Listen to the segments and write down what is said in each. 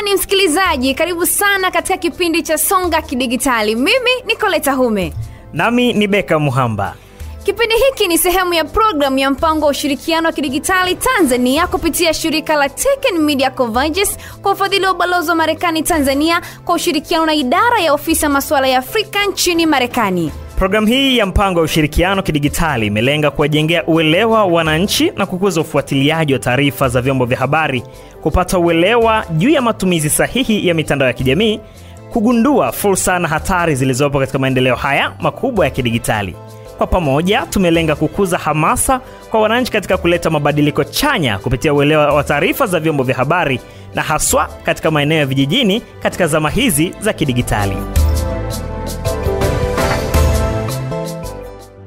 gani msikilizaji? Karibu sana katika kipindi cha Songa Kidigitali. Mimi ni Koleta Hume. Nami ni Beka Muhamba. Kipindi hiki ni sehemu ya programu ya mpango wa ushirikiano wa kidigitali Tanzania kupitia shirika la Tech and Media Convergence kwa ufadhili wa Balozi wa Marekani Tanzania kwa ushirikiano na idara ya ofisi ya masuala ya Afrika nchini Marekani. Programu hii ya mpango wa ushirikiano kidigitali imelenga kuwajengea uelewa wananchi na kukuza ufuatiliaji wa taarifa za vyombo vya habari, kupata uelewa juu ya matumizi sahihi ya mitandao ya kijamii, kugundua fursa na hatari zilizopo katika maendeleo haya makubwa ya kidigitali. Kwa pamoja tumelenga kukuza hamasa kwa wananchi katika kuleta mabadiliko chanya kupitia uelewa wa taarifa za vyombo vya habari na haswa katika maeneo ya vijijini katika zama hizi za kidigitali.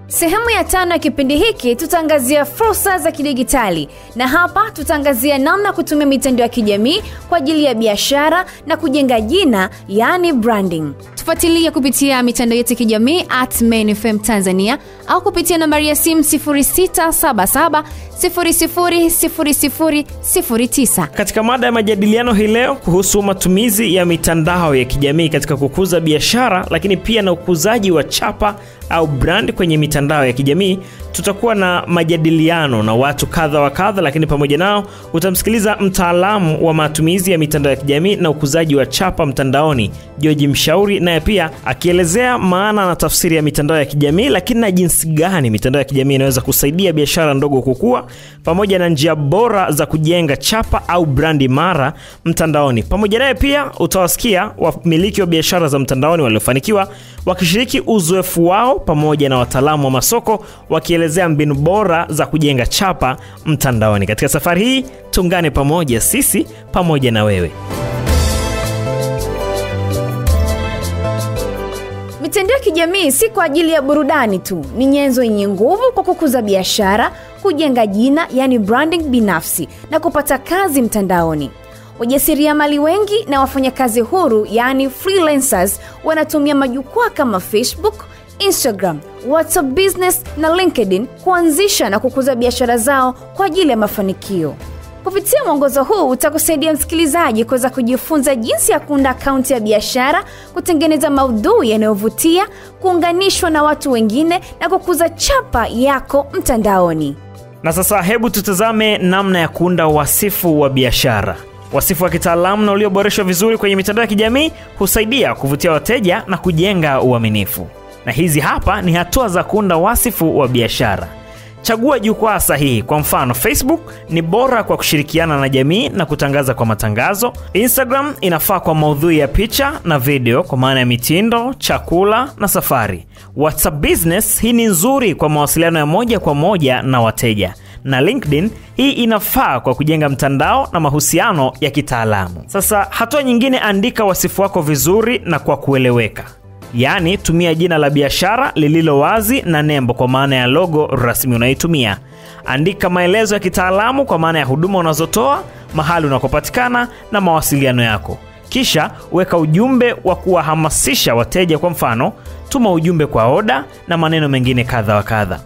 Sehemu ya 5 ya kipindi hiki tutaangazia fursa za kidigitali, na hapa tutaangazia namna kutumia mitandao ya kijamii kwa ajili ya biashara na kujenga jina, yani branding. Tufuatilie kupitia mitandao yetu ya kijamii @MainFM Tanzania au kupitia nambari ya simu 0677 000009. Katika mada ya majadiliano hii leo kuhusu matumizi ya mitandao ya kijamii katika kukuza biashara, lakini pia na ukuzaji wa chapa au brand kwenye mitandao ya kijamii, tutakuwa na majadiliano na watu kadha wa kadha, lakini pamoja nao utamsikiliza mtaalamu wa matumizi ya mitandao ya kijamii na ukuzaji wa chapa mtandaoni, George Mshauri, naye pia akielezea maana na tafsiri ya mitandao ya kijamii, lakini na jinsi gani mitandao ya kijamii inaweza kusaidia biashara ndogo kukua, pamoja na njia bora za kujenga chapa au brand imara mtandaoni. Pamoja naye pia utawasikia wamiliki wa biashara za mtandaoni waliofanikiwa wakishiriki uzoefu wao pamoja na wataalamu wa masoko wakielezea mbinu bora za kujenga chapa mtandaoni. Katika safari hii tuungane pamoja, sisi pamoja na wewe. Mitandao ya kijamii si kwa ajili ya burudani tu, ni nyenzo yenye nguvu kwa kukuza biashara, kujenga jina, yani branding binafsi, na kupata kazi mtandaoni. Wajasiriamali wengi na wafanyakazi huru, yani freelancers, wanatumia majukwaa kama Facebook, Instagram, WhatsApp Business na LinkedIn kuanzisha na kukuza biashara zao kwa ajili ya mafanikio. Kupitia mwongozo huu utakusaidia msikilizaji kuweza kujifunza jinsi ya kuunda akaunti ya biashara, kutengeneza maudhui yanayovutia, kuunganishwa na watu wengine na kukuza chapa yako mtandaoni. Na sasa hebu tutazame namna ya kuunda wasifu wa biashara. Wasifu wa kitaalamu na ulioboreshwa vizuri kwenye mitandao ya kijamii husaidia kuvutia wateja na kujenga uaminifu. Na hizi hapa ni hatua za kuunda wasifu wa biashara. Chagua jukwaa sahihi. Kwa mfano, Facebook ni bora kwa kushirikiana na jamii na kutangaza kwa matangazo. Instagram inafaa kwa maudhui ya picha na video kwa maana ya mitindo, chakula na safari. WhatsApp Business hii ni nzuri kwa mawasiliano ya moja kwa moja na wateja. Na LinkedIn hii inafaa kwa kujenga mtandao na mahusiano ya kitaalamu. Sasa hatua nyingine, andika wasifu wako vizuri na kwa kueleweka. Yani tumia jina la biashara lililo wazi na nembo kwa maana ya logo rasmi unaitumia. Andika maelezo ya kitaalamu kwa maana ya huduma unazotoa, mahali unakopatikana na mawasiliano yako. Kisha weka ujumbe wa kuwahamasisha wateja, kwa mfano tuma ujumbe kwa oda na maneno mengine kadha wa kadha.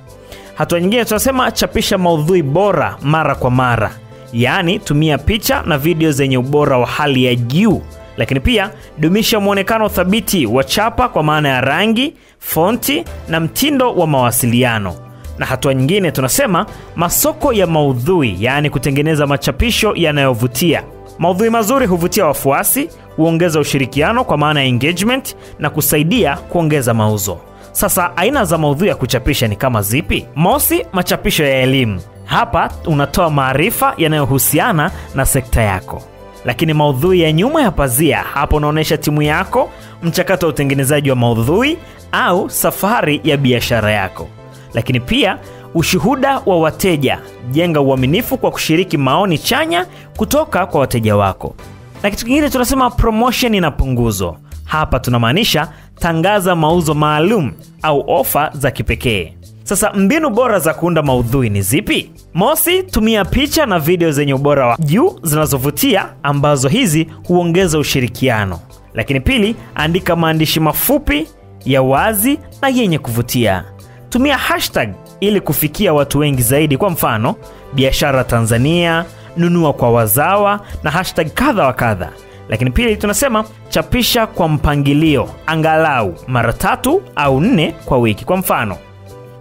Hatua nyingine tunasema chapisha maudhui bora mara kwa mara. Yani tumia picha na video zenye ubora wa hali ya juu. Lakini pia dumisha muonekano thabiti wa chapa kwa maana ya rangi, fonti na mtindo wa mawasiliano. Na hatua nyingine tunasema masoko ya maudhui, yani kutengeneza machapisho yanayovutia. Maudhui mazuri huvutia wafuasi, huongeza ushirikiano kwa maana ya engagement na kusaidia kuongeza mauzo. Sasa aina za maudhui ya kuchapisha ni kama zipi? Mosi, machapisho ya elimu. Hapa unatoa maarifa yanayohusiana na sekta yako. Lakini maudhui ya nyuma ya pazia, hapo unaonesha timu yako, mchakato wa utengenezaji wa maudhui au safari ya biashara yako. Lakini pia ushuhuda wa wateja, jenga uaminifu kwa kushiriki maoni chanya kutoka kwa wateja wako. Na kitu kingine tunasema promotion na punguzo. Hapa tunamaanisha tangaza mauzo maalum au ofa za kipekee. Sasa mbinu bora za kuunda maudhui ni zipi? Mosi, tumia picha na video zenye ubora wa juu zinazovutia, ambazo hizi huongeza ushirikiano. Lakini pili, andika maandishi mafupi ya wazi na yenye kuvutia. Tumia hashtag ili kufikia watu wengi zaidi, kwa mfano biashara Tanzania, nunua kwa wazawa na hashtag kadha wa kadha. Lakini pili tunasema chapisha kwa mpangilio angalau mara 3 au 4 kwa wiki. Kwa mfano,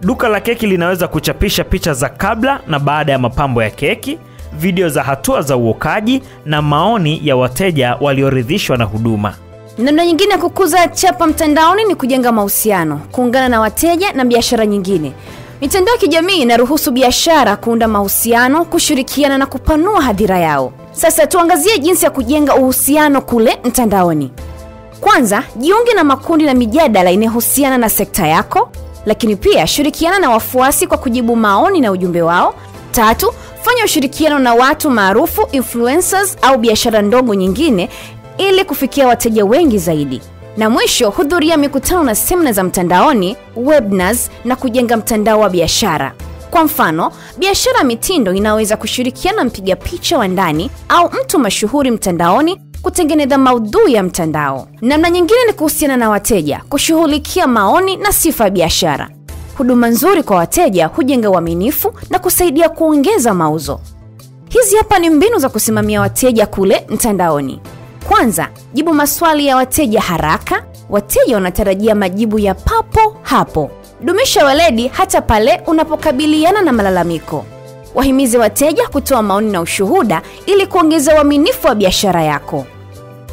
duka la keki linaweza kuchapisha picha za kabla na baada ya mapambo ya keki, video za hatua za uokaji na maoni ya wateja walioridhishwa na huduma. Namna nyingine ya kukuza chapa mtandaoni ni kujenga mahusiano, kuungana na wateja na biashara nyingine. Mitandao ya kijamii inaruhusu biashara kuunda mahusiano, kushirikiana na kupanua hadhira yao. Sasa tuangazie jinsi ya kujenga uhusiano kule mtandaoni. Kwanza, jiunge na makundi na mijadala inayohusiana na sekta yako, lakini pia shirikiana na wafuasi kwa kujibu maoni na ujumbe wao. 3, fanya ushirikiano na watu maarufu, influencers au biashara ndogo nyingine ili kufikia wateja wengi zaidi. Na mwisho, hudhuria mikutano na semina za mtandaoni, webinars, na kujenga mtandao wa biashara. Kwa mfano, biashara mitindo inaweza kushirikiana mpiga picha wa ndani au mtu mashuhuri mtandaoni kutengeneza maudhui ya mtandao. Namna nyingine ni kuhusiana na wateja, kushughulikia maoni na sifa ya biashara. Huduma nzuri kwa wateja hujenga uaminifu na kusaidia kuongeza mauzo. Hizi hapa ni mbinu za kusimamia wateja kule mtandaoni. Kwanza, jibu maswali ya wateja haraka. Wateja wanatarajia majibu ya papo hapo. Dumisha weledi hata pale unapokabiliana na malalamiko. Wahimize wateja kutoa maoni na ushuhuda ili kuongeza uaminifu wa biashara yako.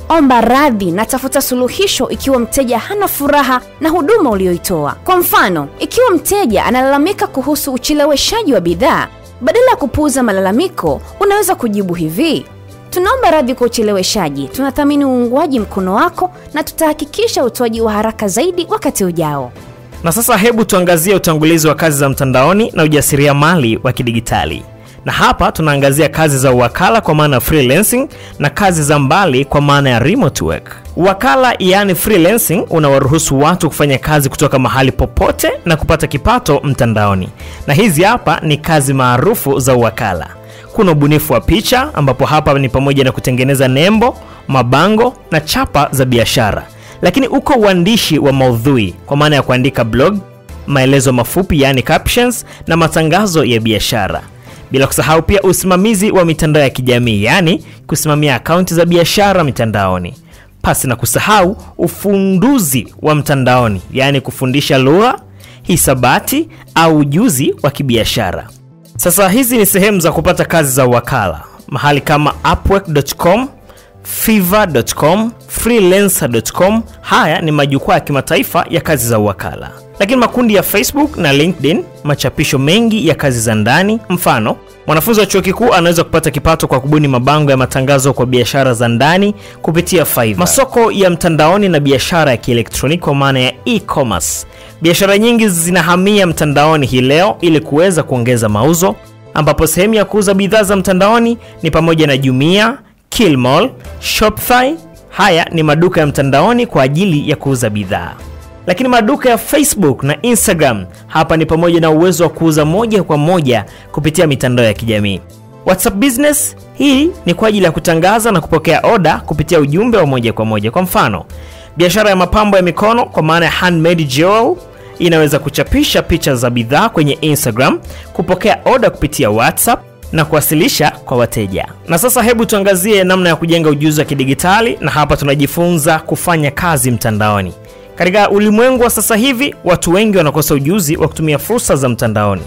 Omba radhi na tafuta suluhisho ikiwa mteja hana furaha na huduma uliyoitoa. Kwa mfano, ikiwa mteja analalamika kuhusu ucheleweshaji wa bidhaa, badala ya kupuuza malalamiko, unaweza kujibu hivi: tunaomba radhi kwa ucheleweshaji, tunathamini uungwaji mkono wako na tutahakikisha utoaji wa haraka zaidi wakati ujao. Na sasa hebu tuangazie utangulizi wa kazi za mtandaoni na ujasiriamali wa kidigitali. Na hapa tunaangazia kazi za uwakala kwa maana freelancing na kazi za mbali kwa maana ya remote work. Uwakala yani freelancing unawaruhusu watu kufanya kazi kutoka mahali popote na kupata kipato mtandaoni. Na hizi hapa ni kazi maarufu za uwakala. Kuna ubunifu wa picha ambapo hapa ni pamoja na kutengeneza nembo, mabango na chapa za biashara. Lakini uko uandishi wa maudhui kwa maana ya kuandika blog, maelezo mafupi yani captions na matangazo ya biashara. Bila kusahau pia usimamizi wa mitandao ya kijamii yani kusimamia akaunti za biashara mitandaoni. Pasi na kusahau ufunduzi wa mtandaoni yani kufundisha lugha, hisabati au ujuzi wa kibiashara. Sasa hizi ni sehemu za kupata kazi za wakala. Mahali kama upwork.com, fiverr.com, freelancer.com, haya ni majukwaa ya kimataifa ya kazi za wakala. Lakini makundi ya Facebook na LinkedIn, machapisho mengi ya kazi za ndani. Mfano, mwanafunzi wa chuo kikuu anaweza kupata kipato kwa kubuni mabango ya matangazo kwa biashara za ndani kupitia Fiverr. Masoko ya mtandaoni na biashara ya kielektroniki kwa maana ya e-commerce. Biashara nyingi zinahamia mtandaoni hii leo ili kuweza kuongeza mauzo, ambapo sehemu ya kuuza bidhaa za mtandaoni ni pamoja na Jumia, Kilimall, Shopify. Haya ni maduka ya mtandaoni kwa ajili ya kuuza bidhaa. Lakini maduka ya Facebook na Instagram, hapa ni pamoja na uwezo wa kuuza moja kwa moja kupitia mitandao ya kijamii. WhatsApp Business, hii ni kwa ajili ya kutangaza na kupokea oda kupitia ujumbe wa moja kwa moja. Kwa mfano, biashara ya mapambo ya mikono kwa maana ya handmade jewelry inaweza kuchapisha picha za bidhaa kwenye Instagram, kupokea oda kupitia WhatsApp na kuwasilisha kwa wateja. Na sasa hebu tuangazie namna ya kujenga ujuzi wa kidigitali, na hapa tunajifunza kufanya kazi mtandaoni. Katika ulimwengu wa sasa hivi, watu wengi wanakosa ujuzi wa kutumia fursa za mtandaoni.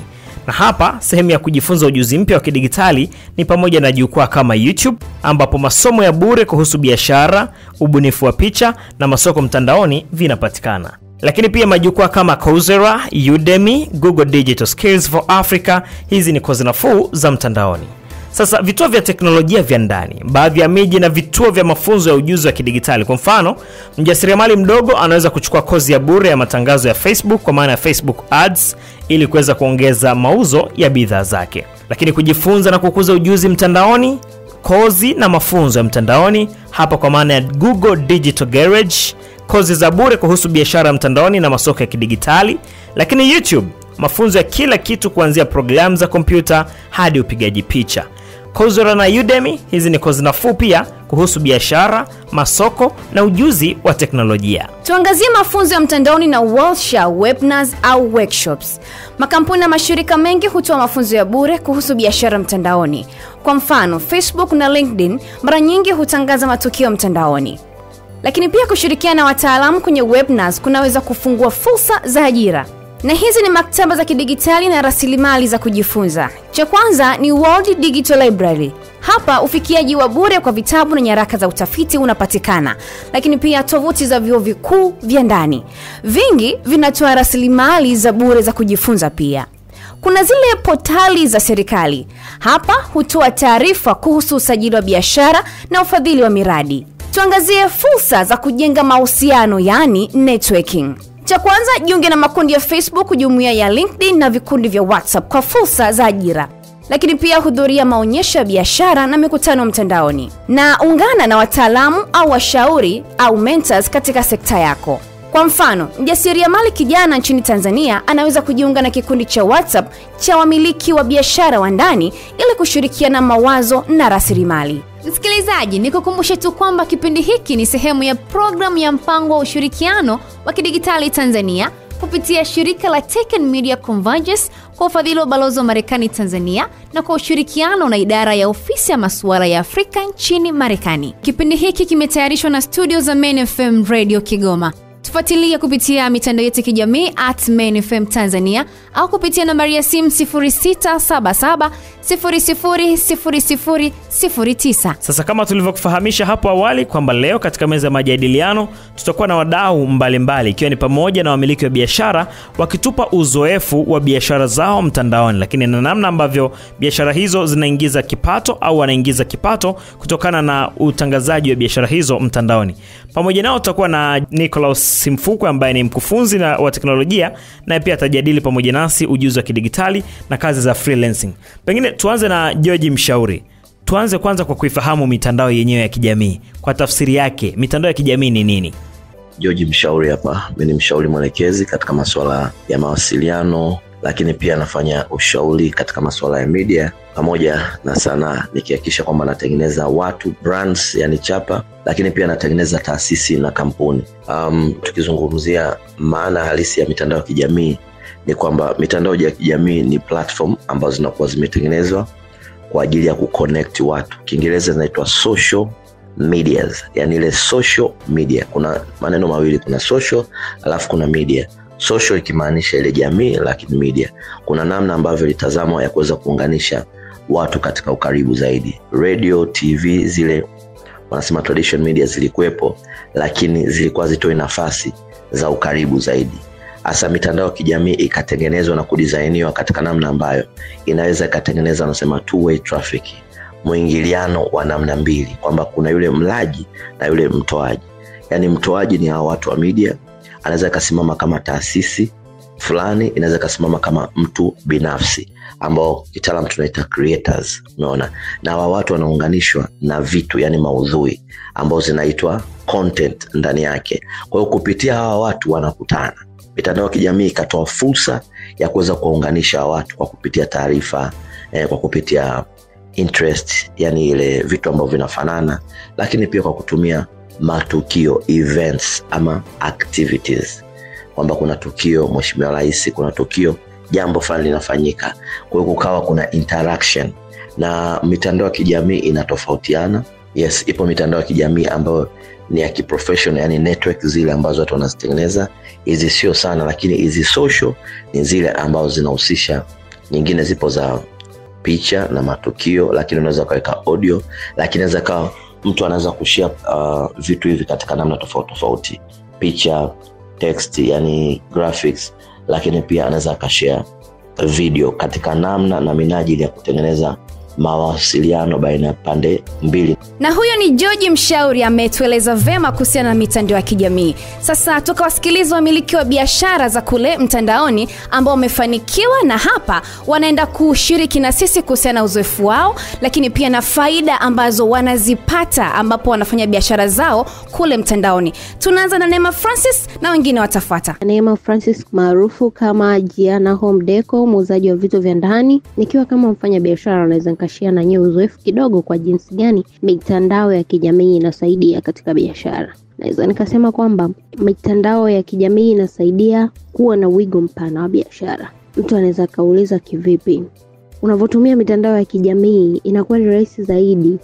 Na hapa sehemu ya kujifunza ujuzi mpya wa kidigitali ni pamoja na jukwaa kama YouTube, ambapo masomo ya bure kuhusu biashara, ubunifu wa picha na masoko mtandaoni vinapatikana. Lakini pia majukwaa kama Coursera, Udemy, Google Digital Skills for Africa, hizi ni kozi nafuu za mtandaoni. Sasa vituo vya teknolojia vya ndani, baadhi ya miji na vituo vya mafunzo ya ujuzi wa kidigitali. Kwa mfano, mjasiriamali mdogo anaweza kuchukua kozi ya bure ya matangazo ya Facebook kwa maana ya Facebook Ads ili kuweza kuongeza mauzo ya bidhaa zake. Lakini kujifunza na kukuza ujuzi mtandaoni, kozi na mafunzo ya mtandaoni hapa kwa maana ya Google Digital Garage, kozi za bure kuhusu biashara mtandaoni na masoko ya kidigitali. Lakini YouTube, mafunzo ya kila kitu kuanzia programu za kompyuta hadi upigaji picha. Coursera na Udemy, hizi ni kozi nafuu pia kuhusu biashara, masoko na ujuzi wa teknolojia. Tuangazie mafunzo ya mtandaoni na Worldshare webinars au workshops. Makampuni na mashirika mengi hutoa mafunzo ya bure kuhusu biashara mtandaoni. Kwa mfano, Facebook na LinkedIn mara nyingi hutangaza matukio mtandaoni. Lakini pia kushirikiana na wataalamu kwenye webinars kunaweza kufungua fursa za ajira. Na hizi ni maktaba za kidigitali na rasilimali za kujifunza. Cha kwanza ni World Digital Library. Hapa ufikiaji wa bure kwa vitabu na nyaraka za utafiti unapatikana, lakini pia tovuti za vyuo vikuu vya ndani. Vingi vinatoa rasilimali za bure za kujifunza pia. Kuna zile portali za serikali. Hapa hutoa taarifa kuhusu usajili wa biashara na ufadhili wa miradi. Tuangazie fursa za kujenga mahusiano, yani networking. Cha kwanza, jiunge na makundi ya Facebook, jumuiya ya LinkedIn na vikundi vya WhatsApp kwa fursa za ajira. Lakini pia hudhuria maonyesho ya biashara na mikutano mtandaoni. Na ungana na wataalamu au washauri au mentors katika sekta yako. Kwa mfano, mjasiriamali kijana nchini Tanzania anaweza kujiunga na kikundi cha WhatsApp cha wamiliki wa biashara wa ndani ili kushirikiana mawazo na rasilimali. Msikilizaji, nikukumbushe tu kwamba kipindi hiki ni sehemu ya programu ya mpango wa ushirikiano wa kidigitali Tanzania kupitia shirika la Tech Media Convergence kwa ufadhili wa balozi wa Marekani Tanzania na kwa ushirikiano na idara ya ofisi ya masuala ya Afrika nchini Marekani. Kipindi hiki kimetayarishwa na studio za Main FM Radio Kigoma. Tufuatilie kupitia mitandao yetu ya kijamii @mainfm Tanzania au kupitia nambari ya simu 0677000009. Sasa kama tulivyokufahamisha hapo awali kwamba leo katika meza ya majadiliano tutakuwa na wadau mbalimbali, ikiwa ni pamoja na wamiliki wa biashara wakitupa uzoefu wa biashara zao mtandaoni, lakini na namna ambavyo biashara hizo zinaingiza kipato au wanaingiza kipato kutokana na utangazaji wa biashara hizo mtandaoni. Pamoja nao tutakuwa na Nicholas Simfukwe ambaye ni mkufunzi wa teknolojia, na pia atajadili pamoja nasi ujuzi wa kidigitali na kazi za freelancing. Pengine tuanze na George Mshauri. Tuanze kwanza kwa kuifahamu mitandao yenyewe ya kijamii. Kwa tafsiri yake, mitandao ya kijamii ni nini? George Mshauri hapa. Mimi ni mshauri mwelekezi katika masuala ya mawasiliano, lakini pia nafanya ushauri katika masuala ya media pamoja na sanaa, nikihakikisha kwamba natengeneza watu, brands, yani chapa, lakini pia natengeneza taasisi na kampuni. Tukizungumzia maana halisi ya mitandao ya kijamii ni kwamba mitandao ya kijamii ni platform ambazo zinakuwa zimetengenezwa kwa ajili ya kuconnect watu. Kiingereza inaitwa social medias, yani ile social media. Kuna maneno mawili, kuna social alafu kuna media. Social ikimaanisha ile jamii, lakini media kuna namna ambavyo litazamwa ya kuweza kuunganisha watu katika ukaribu zaidi. Radio, TV, zile wanasema traditional media zilikuwepo, lakini zilikuwa zitoi nafasi za ukaribu zaidi. Hasa mitandao ya kijamii ikatengenezwa na kudesigniwa katika namna ambayo inaweza ikatengeneza, wanasema two way traffic, muingiliano wa namna mbili, kwamba kuna yule mlaji na yule mtoaji. Yani mtoaji ni hao watu wa media, anaweza kasimama kama taasisi fulani, inaweza kasimama kama mtu binafsi ambao kitaalamu tunaita creators, umeona? Na hawa watu wanaunganishwa na vitu, yani maudhui ambao zinaitwa content ndani yake. Kwa hiyo kupitia hawa watu wanakutana. Mitandao ya kijamii ikatoa fursa ya kuweza kuunganisha watu kwa kupitia taarifa, kwa kupitia interest, yani ile vitu ambavyo vinafanana, lakini pia kwa kutumia matukio, events ama activities, kwamba kuna tukio Mheshimiwa Rais, kuna tukio jambo fulani linafanyika, kwa hiyo kukawa kuna interaction. Na mitandao ya kijamii inatofautiana. Yes, ipo mitandao ya kijamii ambayo ni ya kiprofessional, yani network zile ambazo watu wanazitengeneza. Hizi sio sana, lakini hizi social ni zile ambazo zinahusisha, nyingine zipo za picha na matukio, lakini unaweza kuweka audio, lakini inaweza kawa mtu anaweza kushare vitu hivi katika namna tofauti tofauti, picha, text, yani graphics, lakini pia anaweza akashare video katika namna na minajili ya kutengeneza mawasiliano baina ya pande mbili. Na huyo ni George Mshauri, ametueleza vema kuhusiana na mitandao ya kijamii. Sasa tukawasikiliza wamiliki wa biashara za kule mtandaoni ambao wamefanikiwa, na hapa wanaenda kushiriki na sisi kuhusiana na uzoefu wao, lakini pia na faida ambazo wanazipata ambapo wanafanya biashara zao kule mtandaoni. Tunaanza na Neema Francis na wengine watafuata. Neema Francis maarufu kama Giana Home Deco, muuzaji wa vitu vya ndani. Nikiwa kama mfanya biashara naweza mkashare na nyewe uzoefu kidogo kwa jinsi gani mitandao ya kijamii inasaidia katika biashara. Naweza nikasema kwamba mitandao ya kijamii inasaidia kuwa na wigo mpana wa biashara. Mtu anaweza kauliza kivipi? Unavotumia mitandao ya kijamii inakuwa ni rahisi zaidi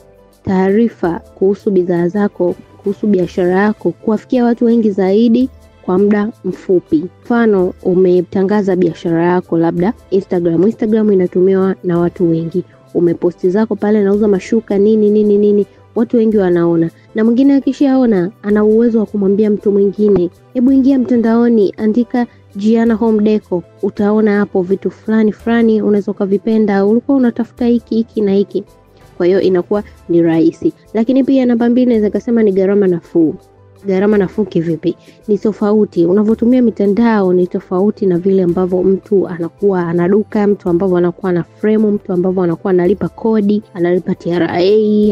taarifa kuhusu bidhaa zako, kuhusu biashara yako kuwafikia watu wengi zaidi kwa muda mfupi. Mfano, umetangaza biashara yako labda Instagram inatumiwa na watu wengi. Umeposti zako pale nauza mashuka nini, watu wengi wanaona. Na mwingine akishaona ana uwezo wa kumwambia mtu mwingine, hebu ingia mtandaoni, andika Gianna Home Decor, utaona hapo vitu fulani unaweza kuvipenda, ulikuwa unatafuta hiki na hiki. Kwa hiyo inakuwa ni rahisi. Lakini pia namba 2 naweza kusema ni gharama nafuu. Gharama nafuu kivipi? Ni tofauti. Unavotumia mitandao ni tofauti na vile ambavyo mtu anakuwa anaduka, mtu ambavyo anakuwa na frame, mtu ambavyo anakuwa analipa kodi, analipa TRA,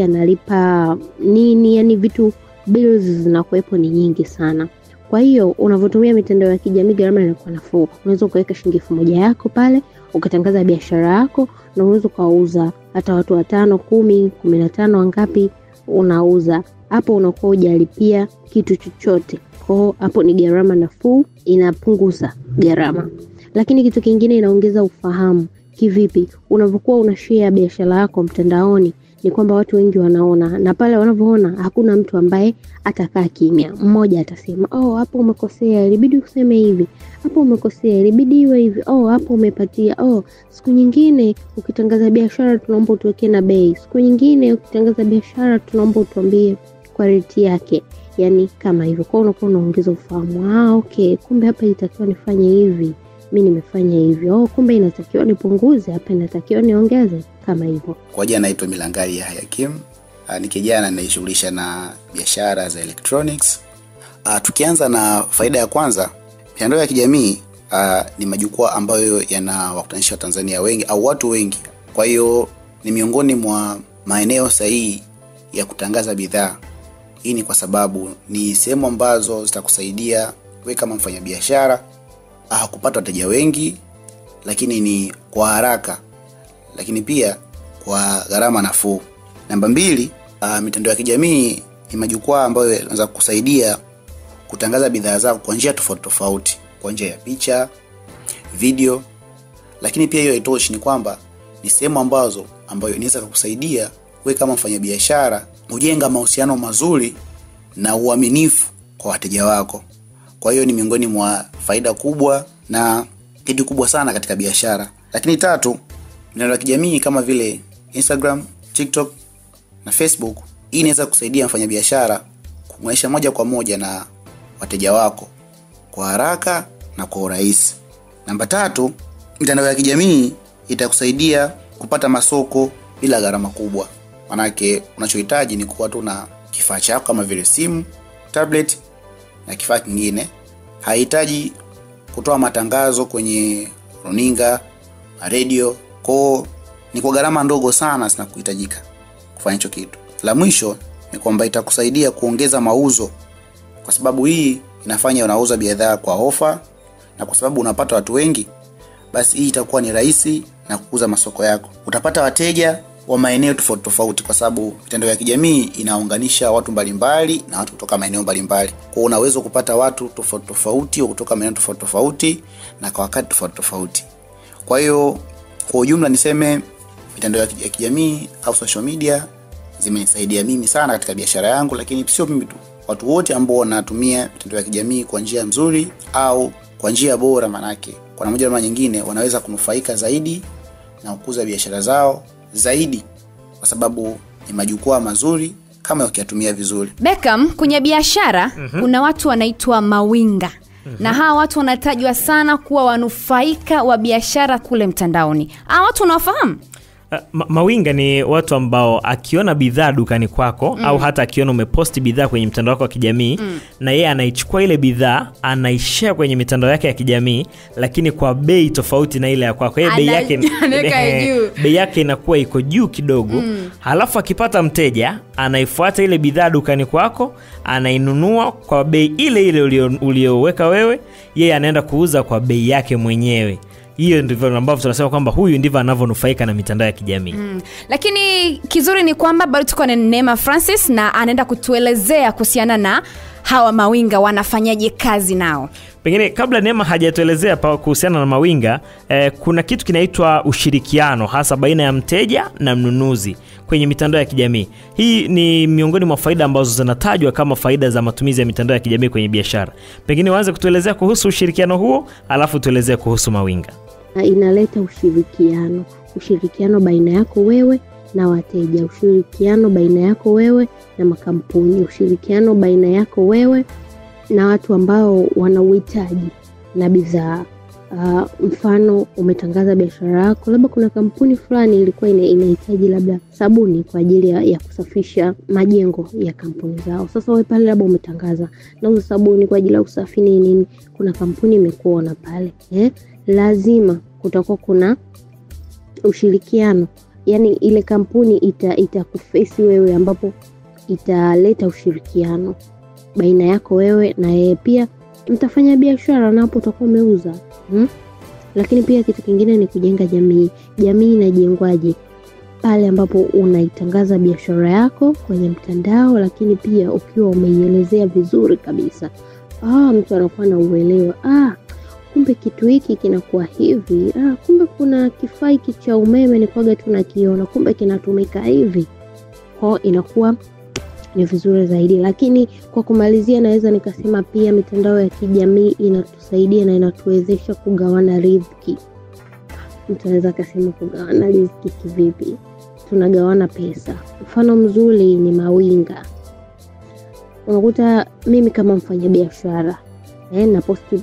analipa nini, yani vitu bills zinakuwepo ni nyingi sana. Kwa hiyo unavotumia mitandao ya kijamii gharama inakuwa nafuu. Unaweza kuweka shilingi 1000 yako pale, ukatangaza biashara yako na unaweza kuuza hata watu 5, 10, 15 wangapi unauza. Hapo unakuwa hujalipia kitu chochote. Kwa hapo ni gharama nafuu, inapunguza gharama. Lakini kitu kingine inaongeza ufahamu. Kivipi? Unapokuwa unashare biashara yako mtandaoni ni kwamba watu wengi wanaona, na pale wanavyoona hakuna mtu ambaye atakaa kimya. Mmoja atasema, hapo umekosea, ilibidi useme hivi. Hapo umekosea, ilibidi iwe hivi. Hapo umepatia. Siku nyingine ukitangaza biashara tunaomba utuweke na bei. Siku nyingine ukitangaza biashara tunaomba utuambie quality yake. Yani kama hivyo. Kwa unakuwa unaongeza ufahamu. Okay, kumbe hapa inatakiwa nifanye hivi. Mimi nimefanya hivyo. Kumbe inatakiwa nipunguze, hapa inatakiwa niongeze, kama hivyo. Kwa jina naitwa Milangari ya Hakim. Ni kijana anayeshughulisha na biashara za electronics. Tukianza na faida ya kwanza, mitandao ya kijamii ni majukwaa ambayo yanawakutanisha Tanzania wengi au watu wengi. Kwa hiyo ni miongoni mwa maeneo sahihi ya kutangaza bidhaa. Hii ni kwa sababu ni sehemu ambazo zitakusaidia wewe kama mfanyabiashara kupata wateja wengi, lakini ni kwa haraka, lakini pia kwa gharama nafuu. Namba 2, mitandao ya kijamii ni majukwaa ambayo yanaweza kukusaidia kutangaza bidhaa zako kwa njia tofauti, kwa njia ya picha, video. Lakini pia hiyo haitoshi, ni kwamba ni sehemu ambayo inaweza kukusaidia wewe kama mfanyabiashara kujenga mahusiano mazuri na uaminifu kwa wateja wako. Kwa hiyo ni miongoni mwa faida kubwa na kitu kubwa sana katika biashara. Lakini 3, mitandao ya kijamii kama vile Instagram, TikTok na Facebook, hii inaweza kusaidia mfanyabiashara kuunganisha moja kwa moja na wateja wako kwa haraka na kwa urahisi. Namba 3, mitandao ya kijamii itakusaidia kupata masoko bila gharama kubwa. Manake unachohitaji ni kuwa tu na kifaa chako kama vile simu, tablet na kifaa kingine. Haihitaji kutoa matangazo kwenye runinga, radio. Ni kwa gharama ndogo sana zinakuhitajika kufanya hicho kitu. La mwisho ni kwamba itakusaidia kuongeza mauzo, kwa sababu hii inafanya unauza bidhaa kwa ofa, na kwa sababu unapata watu wengi, basi hii itakuwa ni rahisi na kukuza masoko yako. Utapata wateja wa maeneo tofauti kwa sababu mitandao ya kijamii inaunganisha watu mbalimbali na watu kutoka maeneo mbalimbali. Kwa unaweza kupata watu tofauti kutoka maeneo tofauti na kwa wakati tofauti. Kwa hiyo kwa ujumla niseme mitandao ya kijamii au social media zimenisaidia mimi sana katika biashara yangu, lakini sio mimi tu. Watu wote ambao wanatumia mitandao ya kijamii kwa njia nzuri au kwa njia bora, manake kwa namna moja au nyingine wanaweza kunufaika zaidi na kukuza biashara zao zaidi, kwa sababu ni majukwaa mazuri kama ukiyatumia vizuri. Beckham, kwenye biashara kuna watu wanaitwa mawinga. Na hawa watu wanatajwa sana kuwa wanufaika wa biashara kule mtandaoni. Hawa watu unawafahamu? Mawinga ni watu ambao akiona bidhaa dukani kwako au hata akiona umeposti bidhaa kwenye mtandao wako wa kijamii na yeye anaichukua ile bidhaa, anaishare kwenye mitandao yake ya kijamii, lakini kwa bei tofauti na ile ya kwako. Yeye bei yake inakuwa iko juu kidogo. Halafu akipata mteja, anaifuata ile bidhaa dukani kwako, anainunua kwa bei ile ile uliyoweka wewe, yeye anaenda kuuza kwa bei yake mwenyewe. hiyo ndivyo ambavyo tunasema kwamba huyu ndivyo anavyonufaika na mitandao ya kijamii. Lakini kizuri ni kwamba bado tuko na Neema Francis na anaenda kutuelezea kuhusiana na hawa mawinga wanafanyaje kazi nao. Pengine kabla Neema hajatuelezea kuhusiana na mawinga, kuna kitu kinaitwa ushirikiano hasa baina ya mteja na mnunuzi kwenye mitandao ya kijamii. Hii ni miongoni mwa faida ambazo zinatajwa kama faida za matumizi ya mitandao ya kijamii kwenye biashara. Pengine uanze kutuelezea kuhusu ushirikiano huo, alafu tuelezee kuhusu mawinga. Inaleta ushirikiano baina yako wewe na wateja, ushirikiano baina yako wewe na makampuni, ushirikiano baina yako wewe na watu ambao wana uhitaji na bidhaa. Mfano umetangaza biashara yako, labda kuna kampuni fulani ilikuwa inahitaji labda sabuni kwa ajili ya kusafisha majengo ya kampuni zao. Sasa wewe pale labda umetangaza nauza sabuni kwa ajili ya usafi nini, kuna kampuni imekuona pale. Lazima kutakuwa kuna ushirikiano. Yaani ile kampuni itakufesi wewe, ambapo italeta ushirikiano baina yako wewe na yeye, pia mtafanya biashara na hapo utakuwa umeuza. Lakini pia kitu kingine ni kujenga jamii. Jamii inajengwaje? Pale ambapo unaitangaza biashara yako kwenye mtandao, lakini pia ukiwa umeielezea vizuri kabisa. Mtu anakuwa na uelewa. Kumbe kitu hiki kinakuwa hivi. Kumbe kuna kifaa hiki cha umeme ni kwaga tunakiona, kumbe kinatumika hivi. Kwa inakuwa ni vizuri zaidi. Lakini kwa kumalizia, naweza nikasema pia mitandao ya kijamii inatusaidia na inatuwezesha kugawana riziki. Mtu anaweza kusema kugawana riziki kivipi? Tunagawana pesa. Mfano mzuri ni mawinga. Unakuta mimi kama mfanyabiashara na posti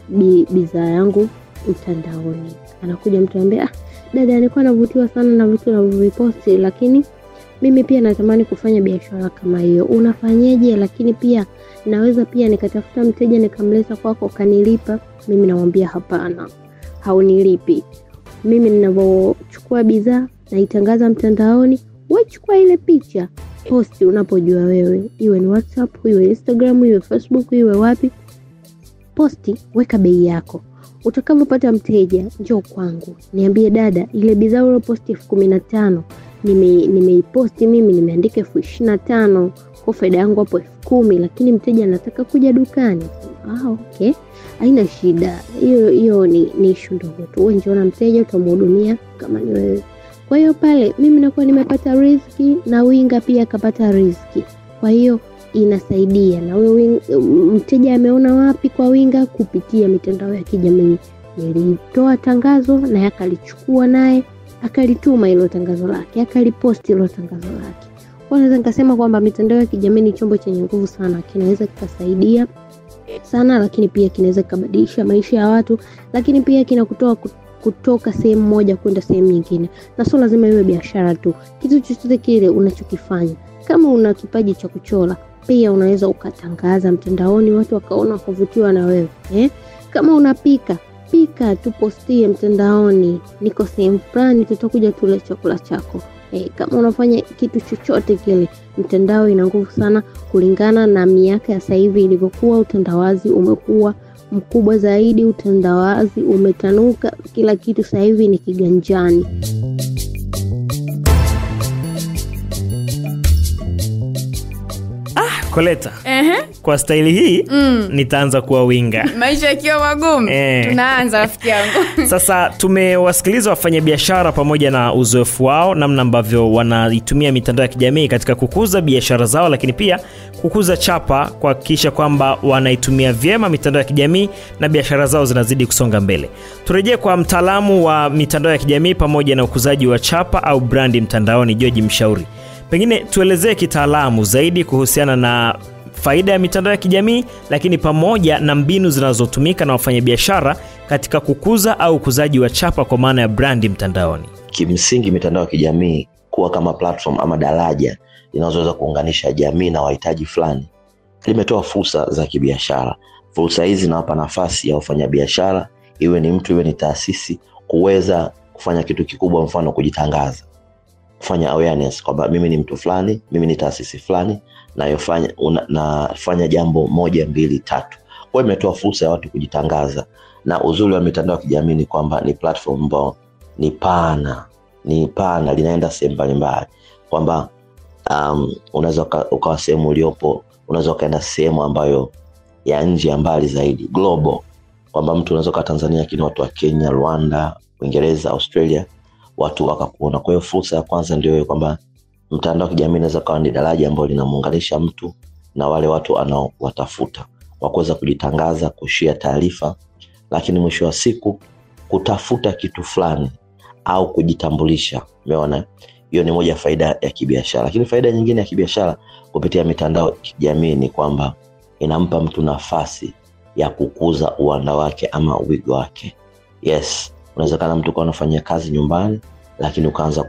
bidhaa yangu mtandaoni, anakuja mtu anambia, dada nilikuwa navutiwa sana na vitu navyoviposti, lakini mimi pia natamani kufanya biashara kama hiyo, unafanyaje? Lakini pia naweza pia nikatafuta mteja nikamleta kwako kanilipa. Mimi namwambia hapana, haunilipi. Mimi ninavyochukua bidhaa naitangaza mtandaoni, wewe chukua ile picha posti unapojua wewe, iwe ni WhatsApp, iwe Instagram, iwe Facebook, iwe wapi, posti, weka bei yako. Utakapopata mteja, njoo kwangu niambie, dada ile bidhaa uliyoposti 15,000 nimeiposti mimi nimeandika 25,000, kwa faida yangu hapo 10,000, lakini mteja anataka kuja dukani. Okay, haina shida. Hiyo ni issue ndogo tu. Wewe njoo na mteja, utamhudumia kama ni wewe. Kwa hiyo pale mimi nakuwa nimepata riziki na winga pia akapata riziki. Kwa hiyo inasaidia. Na wewe mteja ameona wapi kwa winga? Kupitia mitandao ya kijamii. Nilitoa tangazo na akalichukua naye akalituma hilo tangazo lake, akaliposti hilo tangazo lake. Kwa naweza nikasema kwamba mitandao ya kijamii ni chombo chenye nguvu sana, kinaweza kikasaidia sana, lakini pia kinaweza kubadilisha maisha ya watu, lakini pia kinakutoa kutoka sehemu moja kwenda sehemu nyingine. Na sio lazima iwe biashara tu. Kitu chochote kile unachokifanya, kama una kipaji cha kuchora, pia unaweza ukatangaza mtandaoni, watu wakaona kuvutiwa na wewe. Kama unapika, pika tupostie mtandaoni, niko sehemu fulani tutakuja tule chakula chako. Kama unafanya kitu chochote kile, mtandao ina nguvu sana. Kulingana na miaka ya sasa hivi ilivyokuwa, utandawazi umekuwa mkubwa zaidi, utandawazi umetanuka, kila kitu sasa hivi ni kiganjani. Koleta, kwa staili hii nitaanza kuwa winga. Maisha yakiwa magumu, tunaanza rafiki yangu. Sasa tumewasikiliza wafanyabiashara pamoja na uzoefu wao, namna ambavyo wanaitumia mitandao ya kijamii katika kukuza biashara zao, lakini pia kukuza chapa, kuhakikisha kwamba wanaitumia vyema mitandao ya kijamii na biashara zao zinazidi kusonga mbele. Turejee kwa mtaalamu wa mitandao ya kijamii pamoja na ukuzaji wa chapa au brandi mtandaoni, George Mshauri. Pengine tuelezee kitaalamu zaidi kuhusiana na faida ya mitandao ya kijamii, lakini pamoja na mbinu zinazotumika na wafanyabiashara katika kukuza au ukuzaji wa chapa kwa maana ya brandi mtandaoni. Kimsingi mitandao ya kijamii kuwa kama platform ama daraja linaloweza kuunganisha jamii na wahitaji fulani, limetoa fursa za kibiashara. Fursa hizi zinawapa nafasi ya wafanyabiashara, iwe ni mtu iwe ni taasisi, kuweza kufanya kitu kikubwa, mfano kujitangaza, kufanya awareness kwamba mimi ni mtu fulani, mimi ni taasisi fulani, nafanya jambo 1, 2, 3. Kwa hiyo imetoa fursa ya watu kujitangaza Na uzuri wa mitandao ya kijamii ni kwamba ni platform ambayo ni pana, linaenda sehemu mbalimbali, kwamba unaweza ukawa sehemu uliopo, unaweza ukaenda sehemu ambayo ya nje ya mbali zaidi, global, kwamba mtu unaweza kuwa Tanzania lakini watu wa Kenya, Rwanda, Uingereza, Australia, watu wakakuona. Kwa hiyo fursa ya kwanza ndio hiyo, kwamba mtandao wa kijamii unaweza kuwa ni daraja ambalo linamuunganisha mtu na wale watu anaowatafuta, kwa kuweza kujitangaza, kushare taarifa, lakini mwisho wa siku kutafuta kitu fulani au kujitambulisha. Umeona? Hiyo ni moja faida ya kibiashara. Lakini faida nyingine ya kibiashara kupitia mitandao ya kijamii ni kwamba inampa mtu nafasi ya kukuza uwanda wake ama wigo wake. Yes, unawezekana mtu kwa anafanya kazi nyumbani lakini ukaanza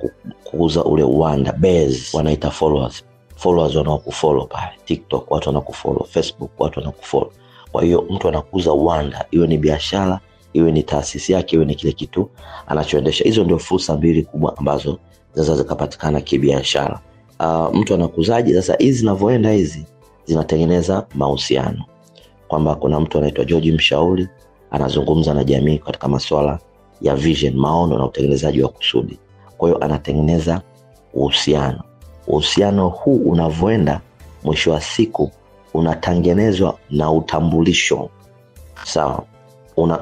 kukuza ule uwanda, base wanaita followers wanaokufollow pale TikTok, watu wanakufollow Facebook, watu wanakufollow. Kwa hiyo mtu anakuza uwanda, iwe ni biashara, iwe ni taasisi yake, iwe ni kile kitu anachoendesha. Hizo ndio fursa mbili kubwa ambazo zinaweza zikapatikana kibiashara. Mtu anakuzaji sasa, hizi zinavyoenda hizi zinatengeneza mahusiano, kwamba kuna mtu anaitwa George Mshauri anazungumza na jamii katika masuala ya vision, maono na utengenezaji wa kusudi. Kwa hiyo anatengeneza uhusiano huu unavyoenda, mwisho wa siku unatengenezwa na utambulisho. Sawa,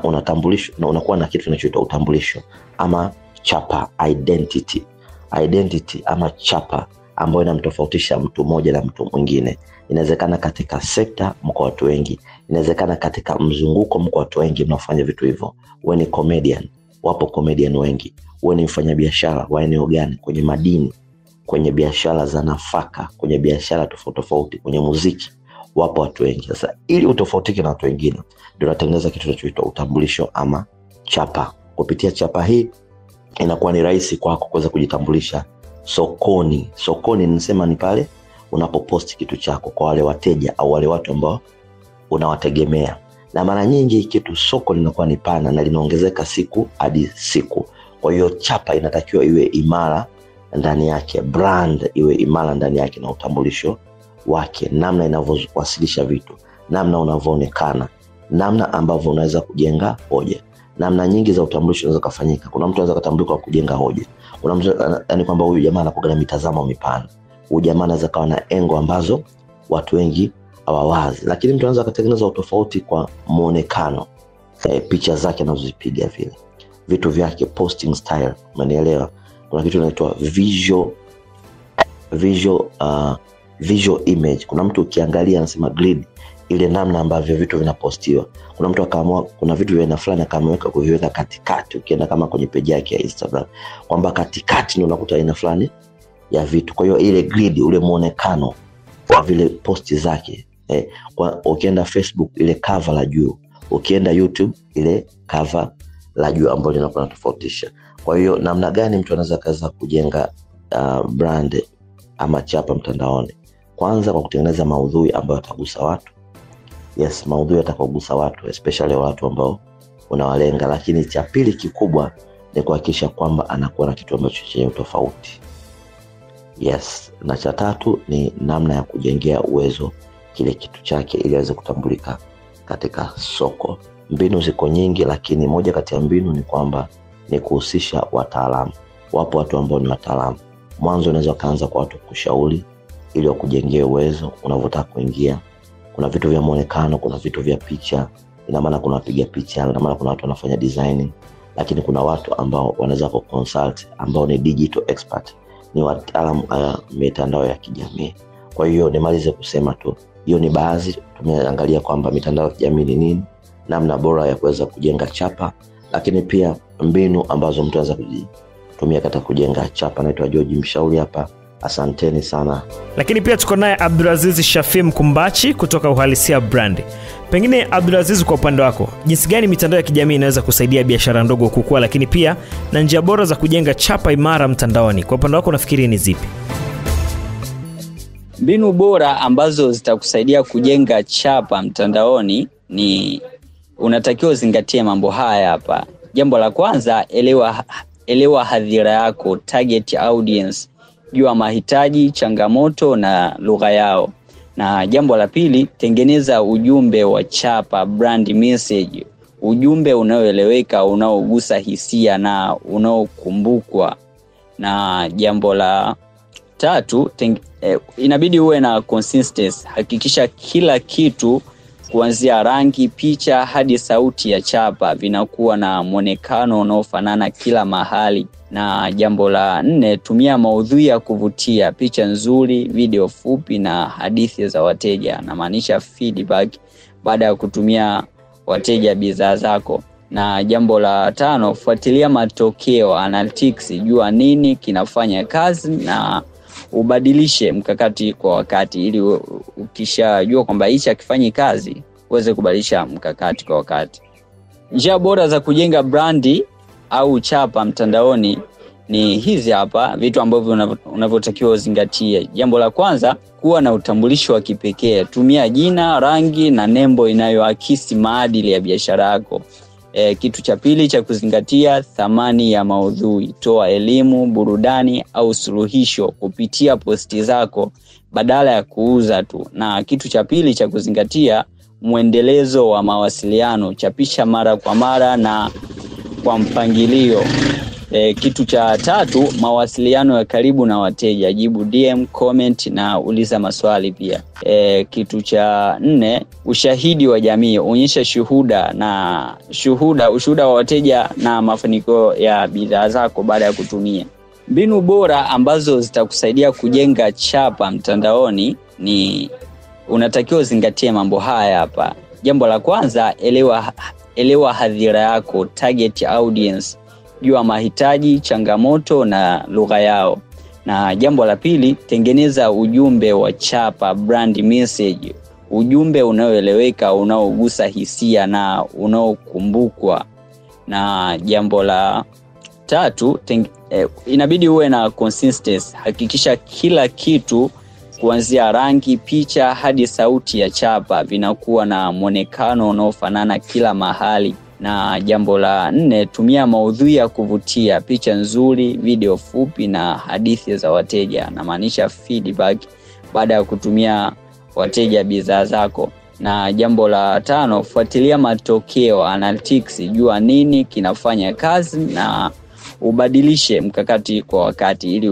unatambulisho na unakuwa na kitu kinachoitwa utambulisho ama chapa, identity ama chapa ambayo inamtofautisha mtu mmoja na mtu mwingine. Inawezekana katika sekta mko watu wengi, inawezekana katika mzunguko mko watu wengi mnaofanya vitu hivyo. Wewe ni comedian, wapo comedian wengi. Wewe ni mfanyabiashara wa eneo gani, kwenye madini, kwenye biashara za nafaka, kwenye biashara tofauti, kwenye muziki, wapo watu wengi. Sasa ili utofautike na watu wengine, ndio unatengeneza kitu kinachoitwa utambulisho ama chapa. Kupitia chapa hii inakuwa ni rahisi kwako kuweza kujitambulisha sokoni. Sokoni nisema ni pale unapoposti kitu chako kwa wale wateja au wale watu ambao unawategemea. Na mara nyingi kitu soko linakuwa ni pana na linaongezeka siku hadi siku. Kwa hiyo chapa inatakiwa iwe imara ndani yake, brand iwe imara ndani yake na utambulisho wake, namna inavyowasilisha vitu, namna unavyoonekana, namna ambavyo unaweza kujenga hoja. Namna nyingi za utambulisho zinaweza kufanyika. Kuna mtu anaweza kutambulika kwa kujenga hoja. Kuna mtu yani kwamba huyu jamaa anakuwa na mitazamo mipana. Huyu jamaa anaweza kawa na engo ambazo watu wengi hawawazi. Lakini mtu anaweza kutengeneza utofauti kwa muonekano. Picha zake anazozipiga vile. Vitu vyake, posting style, unanielewa? Kuna kitu kinaitwa visual image. Kuna mtu ukiangalia anasema grid, ile namna ambavyo vitu vinapostiwa. Kuna mtu akaamua kuna vitu vya aina fulani akamweka kuviweka katikati. Ukienda kama kwenye page yake ya Instagram, kwamba katikati ndio unakuta aina fulani ya vitu. Kwa hiyo ile grid, ule muonekano wa vile posti zake, kwa ukienda Facebook ile cover la juu, ukienda YouTube ile cover la juu ambayo linakuwa tofautisha. Kwa hiyo namna gani mtu anaweza kaza kujenga brand ama chapa mtandaoni? Kwanza kwa kutengeneza maudhui ambayo yatagusa watu. Yes, maudhui yatakogusa watu, especially watu ambao unawalenga. Lakini cha pili kikubwa ni kuhakikisha kwamba anakuwa na kitu ambacho chenye tofauti. Yes, na cha tatu ni namna ya kujengea uwezo kile kitu chake ili aweze kutambulika katika soko. Mbinu ziko nyingi, lakini moja kati ya mbinu ni kwamba ni kuhusisha wataalamu. Wapo watu ambao ni wataalamu. Mwanzo unaweza kaanza kwa watu kushauri ili wakujengee uwezo unavyotaka kuingia. Kuna vitu vya muonekano, kuna vitu vya picha. Ina maana kuna wapiga picha, ina maana kuna watu wanafanya designing, lakini kuna watu ambao wanaweza consult ambao ni digital expert. Ni wataalamu mitandao ya kijamii. Kwa hiyo nimalize kusema tu, hiyo ni baadhi. Tumeangalia kwamba mitandao ya kijamii ni nini, namna bora ya kuweza kujenga chapa, lakini pia mbinu ambazo mtu anaweza kutumia katika kujenga chapa. Naitwa George Mshauri hapa. Asanteni sana. Lakini pia tuko naye Abdulaziz Shafim Kumbachi kutoka Uhalisia Brand. Pengine Abdulaziz, kwa upande wako, jinsi gani mitandao ya kijamii inaweza kusaidia biashara ndogo kukua, lakini pia na njia bora za kujenga chapa imara mtandaoni? Kwa upande wako unafikiri ni zipi? Mbinu bora ambazo zitakusaidia kujenga chapa mtandaoni ni unatakiwa uzingatie mambo haya hapa. Jambo la kwanza, elewa hadhira yako, target audience. Jua mahitaji, changamoto na lugha yao. Na jambo la pili, tengeneza ujumbe wa chapa, brand message ujumbe unaoeleweka, unaogusa hisia na unaokumbukwa. Na jambo la 3, inabidi uwe na consistency. Hakikisha kila kitu kuanzia rangi, picha hadi sauti ya chapa vinakuwa na muonekano unaofanana kila mahali. Na jambo la 4, tumia maudhui ya kuvutia, picha nzuri, video fupi na hadithi za wateja. Na maanisha feedback baada ya kutumia wateja bidhaa zako. Na jambo la 5, fuatilia matokeo, analytics, jua nini kinafanya kazi na ubadilishe mkakati kwa wakati, ili ukishajua kwamba hichi hakifanyi kazi uweze kubadilisha mkakati kwa wakati. Njia bora za kujenga brandi au chapa mtandaoni ni hizi hapa, vitu ambavyo unavyotakiwa uzingatie. Jambo la kwanza, kuwa na utambulisho wa kipekee. Tumia jina, rangi na nembo inayoakisi maadili ya biashara yako. Kitu cha pili cha kuzingatia, thamani ya maudhui. Toa elimu, burudani au suluhisho kupitia posti zako badala ya kuuza tu. Na kitu cha pili cha kuzingatia, mwendelezo wa mawasiliano. Chapisha mara kwa mara na kwa mpangilio. Kitu cha 3, mawasiliano ya karibu na wateja. Jibu DM, comment na uliza maswali pia. Kitu cha 4, ushahidi wa jamii. Onyesha ushuhuda wa wateja na mafanikio ya bidhaa zako baada ya kutumia. Mbinu bora ambazo zitakusaidia kujenga chapa mtandaoni ni unatakiwa uzingatie mambo haya hapa. Jambo la kwanza, elewa hadhira yako, target audience. Jua mahitaji, changamoto na lugha yao. Na jambo la pili, tengeneza ujumbe wa chapa, brand message. Ujumbe unaoeleweka, unaogusa hisia na unaokumbukwa. Na jambo la 3, inabidi uwe na consistency. Hakikisha kila kitu kuanzia rangi, picha hadi sauti ya chapa vinakuwa na muonekano unaofanana kila mahali. Na jambo la 4, tumia maudhui ya kuvutia, picha nzuri, video fupi na hadithi za wateja. Na maanisha feedback baada ya kutumia wateja bidhaa zako. Na jambo la 5, fuatilia matokeo, analytics, jua nini kinafanya kazi na ubadilishe mkakati kwa wakati, ili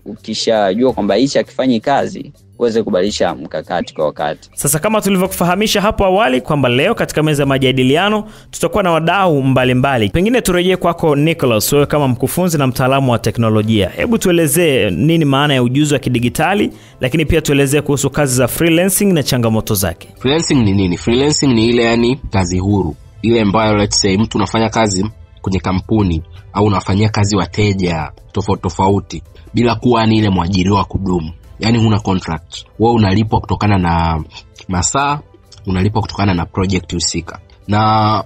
ukishajua kwamba hichi hakifanyi kazi uweze kubadilisha mkakati kwa wakati. Sasa kama tulivyokufahamisha hapo awali kwamba leo katika meza ya majadiliano tutakuwa na wadau mbalimbali. Pengine turejee kwako Nicholas, wewe kama mkufunzi na mtaalamu wa teknolojia. Hebu tuelezee nini maana ya ujuzi wa kidigitali, lakini pia tuelezee kuhusu kazi za freelancing na changamoto zake. Freelancing ni nini? Freelancing ni ile kazi huru. Ile ambayo let's say mtu unafanya kazi kwenye kampuni au unafanyia kazi wateja tofauti bila kuwa ni ile mwajiriwa kudumu. Yani huna contract. Wewe unalipwa kutokana na masaa, unalipwa kutokana na project husika. Na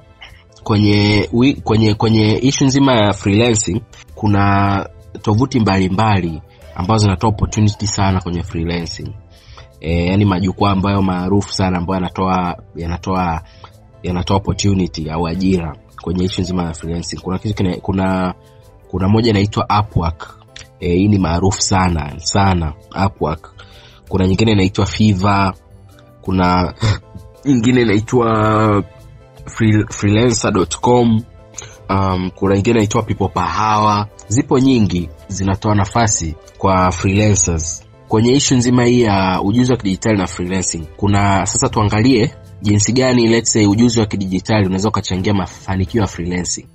kwenye issue nzima ya freelancing kuna tovuti mbalimbali ambazo zinatoa opportunity sana kwenye freelancing. Yani majukwaa ambayo maarufu sana ambayo yanatoa opportunity au ajira kwenye issue nzima ya freelancing. Kuna moja inaitwa Upwork. Hii ni maarufu sana Upwork. Kuna nyingine inaitwa Fiverr, kuna nyingine inaitwa freelancer.com, kuna nyingine inaitwa People Per Hour. Zipo nyingi zinatoa nafasi kwa freelancers kwenye issue nzima hii ya ujuzi wa kidijitali na freelancing. Sasa tuangalie jinsi gani let's say ujuzi wa kidijitali unaweza kuchangia mafanikio ya freelancing.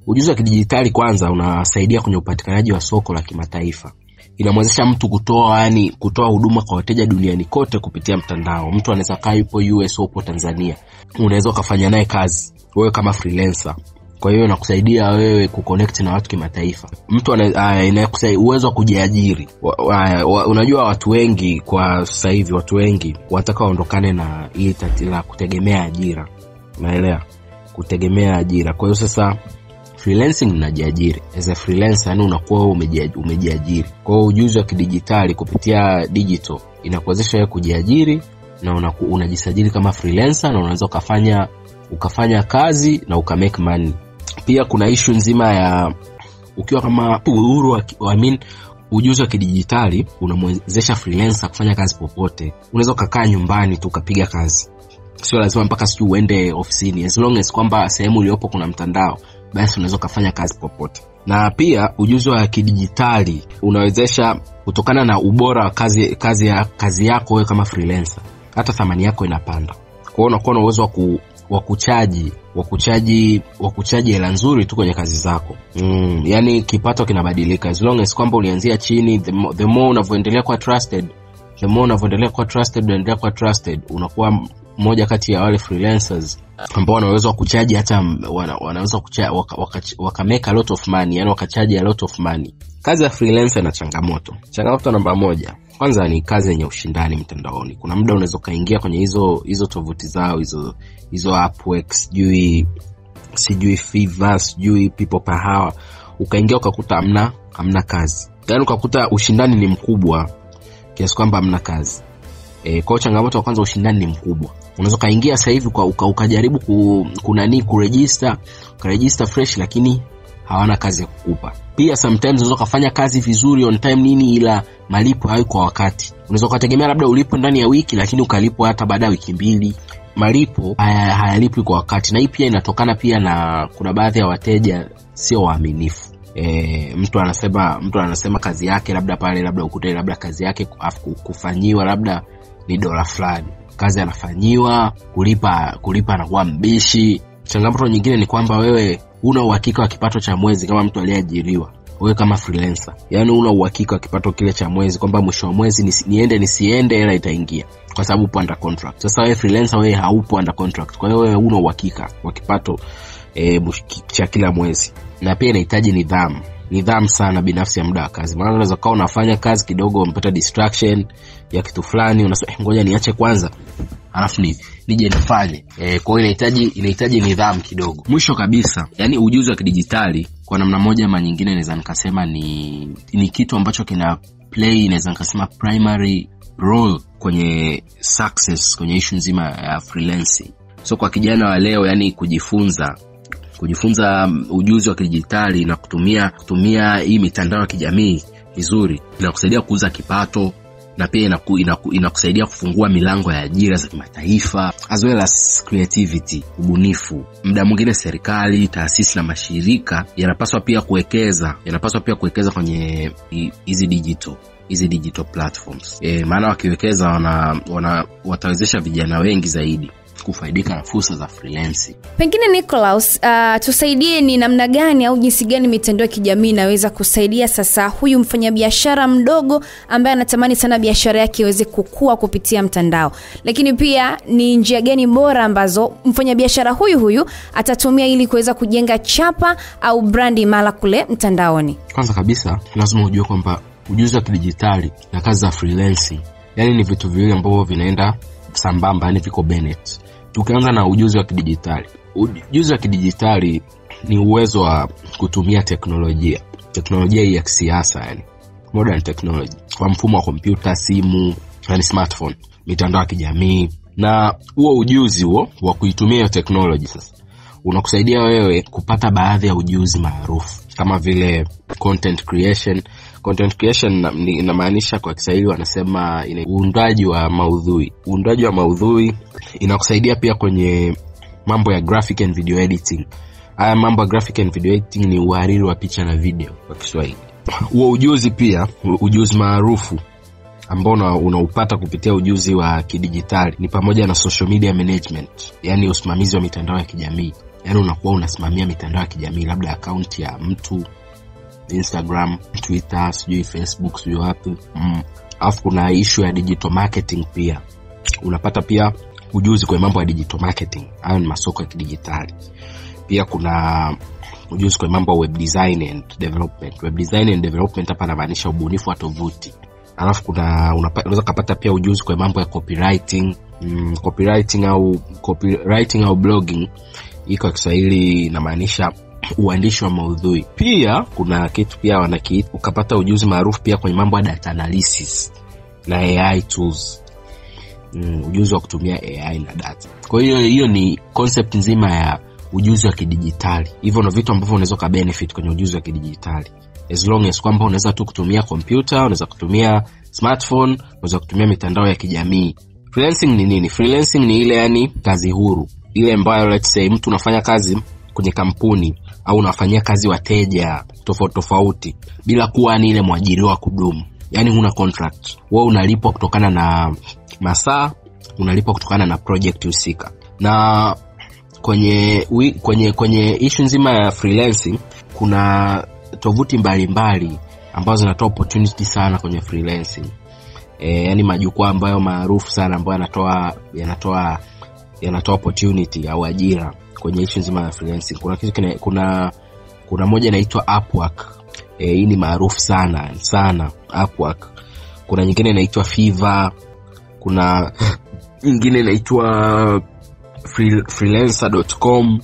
Ujuzi wa kidijitali kwanza unasaidia kwenye upatikanaji wa soko la kimataifa. Inamwezesha mtu kutoa huduma kwa wateja duniani kote kupitia mtandao. Mtu anaweza kaa yupo US au yupo Tanzania. Unaweza kufanya naye kazi wewe kama freelancer. Kwa hiyo inakusaidia wewe kuconnect na watu kimataifa. Mtu inakusaidia uwezo wa kujiajiri. Unajua watu wengi kwa sasa hivi wanataka waondokane na hili tatizo la kutegemea ajira. Unaelewa? Kutegemea ajira. Kwa hiyo sasa freelancing unajiajiri. As a freelancer yani unakuwa umejiajiri. Kwa hiyo ujuzi wa kidijitali kupitia digital inakuwezesha wewe kujiajiri na unajisajili kama freelancer na unaweza ukafanya kazi na ukamake money. Pia kuna issue nzima ya ukiwa kama uhuru ujuzi wa kidijitali unamwezesha freelancer kufanya kazi popote. Unaweza kukaa nyumbani tu ukapiga kazi. sio lazima mpaka sio uende ofisini. As long as kwamba sehemu uliopo kuna mtandao, basi unaweza kufanya kazi popote. Na pia ujuzi wa kidijitali unawezesha, kutokana na ubora wa kazi yako wewe kama freelancer, hata thamani yako inapanda. Kwa hiyo unakuwa na uwezo wa kuchaji hela nzuri tu kwenye kazi zako. Yani kipato kinabadilika. As long as kwamba ulianzia chini, the more unavyoendelea kuwa trusted, unakuwa mmoja kati ya wale freelancers ambao wanaweza kuchaji, hata wanaweza waka make a lot of money, yani wakachaji a lot of money. Kazi ya freelancer na changamoto namba 1, kwanza ni kazi yenye ushindani mtandaoni. Kuna muda unaweza kaingia kwenye hizo tovuti zao, hizo Upwork, sijui Fiverr, sijui People Per Hour, ukaingia ukakuta hamna kazi. Yani ukakuta ushindani ni mkubwa kiasi kwamba hamna kazi. Kwa changamoto ya kwanza, ushindani ni mkubwa. Unaweza kaingia sasa hivi ukajaribu kuregister fresh, lakini hawana kazi ya kukupa. Pia sometimes unaweza kufanya kazi vizuri on time nini, ila malipo hayo kwa wakati. Unaweza kutegemea labda ulipo ndani ya wiki, lakini ukalipwa hata baada ya wiki 2. Malipo hayalipwi kwa wakati. Na hii pia inatokana pia na kuna baadhi ya wateja sio waaminifu. Mtu anasema kazi yake labda pale, labda ukute labda kazi yake kufanyiwa labda ni $1 fulani. Kazi anafanyiwa, kulipa anakuwa mbishi. Changamoto nyingine ni kwamba wewe una uhakika wa kipato cha mwezi kama mtu aliyeajiriwa. Wewe kama freelancer, yani una uhakika wa kipato kile cha mwezi, kwamba mwisho wa mwezi niende nisiende hela itaingia, kwa sababu upo under contract. Sasa wewe freelancer, wewe haupo under contract, kwa hiyo wewe una uhakika wa kipato cha kila mwezi. Na pia inahitaji nidhamu sana binafsi ya muda wa kazi. Maana unaweza kuwa unafanya kazi kidogo, umpata distraction ya kitu fulani, unasema ngoja niache kwanza alafu nije nifanye. Kwa hiyo inahitaji nidhamu kidogo. Mwisho kabisa, yani ujuzi wa kidijitali kwa namna moja ama nyingine naweza nikasema ni kitu ambacho kina play, naweza nikasema primary role kwenye success, kwenye issue nzima ya freelancing. So kwa kijana wa leo, yani kujifunza ujuzi wa kidijitali na kutumia hii mitandao ya kijamii vizuri, inakusaidia kuuza kipato, na pia inakusaidia kufungua milango ya ajira za kimataifa, as well as creativity, ubunifu. Muda mwingine serikali, taasisi na mashirika yanapaswa pia kuwekeza kwenye hizi digital platforms. Maana wakiwekeza watawezesha vijana wengi zaidi kufaidika na fursa za freelancing. Pengine Nicholas, tusaidie ni namna gani au jinsi gani mitandao ya kijamii inaweza kusaidia sasa huyu mfanyabiashara mdogo ambaye anatamani sana biashara yake iweze kukua kupitia mtandao. Lakini pia ni njia gani bora ambazo mfanyabiashara huyu atatumia ili kuweza kujenga chapa au brandi mala kule mtandaoni? Kwanza kabisa, lazima ujue kwamba ujuzi wa kidijitali na kazi za freelancing, yani ni vitu viwili ambavyo vinaenda sambamba, yani viko Bennett. Tukianza na ujuzi wa kidijitali. Ujuzi wa kidijitali ni uwezo wa kutumia teknolojia ya kisasa, yani modern technology, kwa mfumo wa kompyuta, simu, yani smartphone, mitandao ya kijamii. Na huo ujuzi wa kuitumia hiyo technology sasa unakusaidia wewe kupata baadhi ya ujuzi maarufu kama vile content creation. Content creation inamaanisha kwa Kiswahili wanasema uundaji wa maudhui. Inakusaidia pia kwenye mambo ya graphic and video editing. Haya mambo ya graphic and video editing ni uhariri wa picha na video kwa Kiswahili. Huo ujuzi pia, ujuzi maarufu ambao unaupata kupitia ujuzi wa kidijitali ni pamoja na social media management, yani usimamizi wa mitandao ya kijamii. Yani unakuwa unasimamia mitandao ya kijamii, labda account ya mtu, Instagram, Twitter, sijui Facebook, sijui wapi. Alafu kuna issue ya digital marketing pia. Unapata pia ujuzi kwa mambo ya digital marketing, hayo ni masoko ya kidijitali. Pia kuna ujuzi kwa mambo ya web design and development. Web design and development hapa inamaanisha ubunifu wa tovuti. Alafu unaweza kupata pia ujuzi kwa mambo ya copywriting, copywriting au blogging. Hii kwa Kiswahili inamaanisha uandishi wa maudhui. Pia kuna kitu pia wanakiita ukapata ujuzi maarufu pia kwenye mambo ya data analysis na AI tools. Ujuzi wa kutumia AI na data. Kwa hiyo ni concept nzima ya ujuzi wa kidijitali. Hivyo ndio vitu ambavyo unaweza kubenefit kwenye ujuzi wa kidijitali. As long as kwamba unaweza tu kutumia computer, unaweza kutumia smartphone, unaweza kutumia mitandao ya kijamii Freelancing ni nini? Freelancing ni ile yani kazi huru. Ile ambayo let's say mtu unafanya kazi kwenye kampuni au unafanyia kazi wateja tofauti bila kuwa ni ile mwajiriwa kudumu. Yani huna contract. Wewe unalipwa kutokana na masaa, unalipwa kutokana na project husika. Na kwenye issue nzima ya freelancing kuna tovuti mbalimbali ambazo zinatoa opportunity sana kwenye freelancing. Yani majukwaa ambayo maarufu sana ambayo yanatoa opportunity au ajira kwenye issue nzima ya freelancing. Kuna moja inaitwa Upwork. Hii ni maarufu sana Upwork. Kuna nyingine inaitwa Fiverr. Kuna nyingine inaitwa freelancer.com.